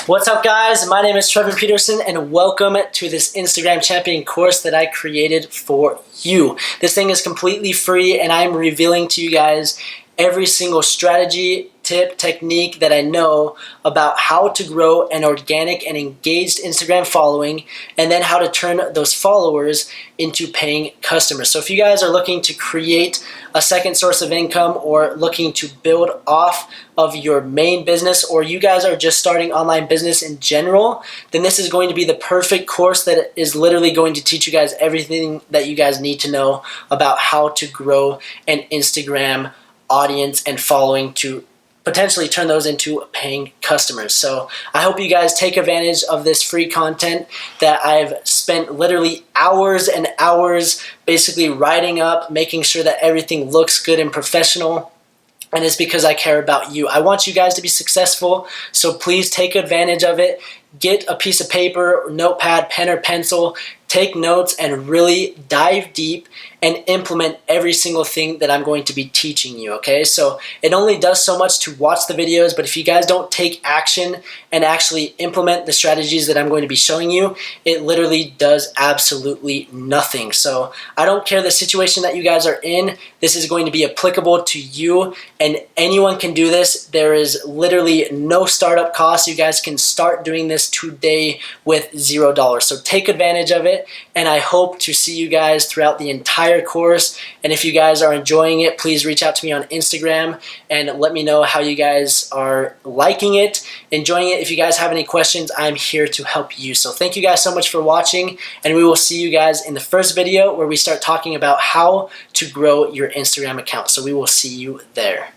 What's up, guys? My name is Trevor Peterson and welcome to this Instagram Champion course that I created for you. This thing is completely free and I'm revealing to you guys every single strategy, tip, technique that I know about how to grow an organic and engaged Instagram following, and then how to turn those followers into paying customers. So if you guys are looking to create a second source of income or looking to build off of your main business, or you guys are just starting online business in general, then this is going to be the perfect course that is literally going to teach you guys everything that you guys need to know about how to grow an Instagram audience and following to potentially turn those into paying customers. So I hope you guys take advantage of this free content that I've spent literally hours and hours basically writing up, making sure that everything looks good and professional. And it's because I care about you. I want you guys to be successful, so please take advantage of it. Get a piece of paper, notepad, pen or pencil, take notes, and really dive deep and implement every single thing that I'm going to be teaching you, okay? So it only does so much to watch the videos, but if you guys don't take action and actually implement the strategies that I'm going to be showing you, it literally does absolutely nothing. So I don't care the situation that you guys are in, this is going to be applicable to you, and anyone can do this. There is literally no startup cost. You guys can start doing this today with $0. So take advantage of it, and I hope to see you guys throughout the entire course. And if you guys are enjoying it, please reach out to me on Instagram and let me know how you guys are liking it, enjoying it. If you guys have any questions, I'm here to help you. So thank you guys so much for watching, and we will see you guys in the first video where we start talking about how to grow your Instagram account. So we will see you there.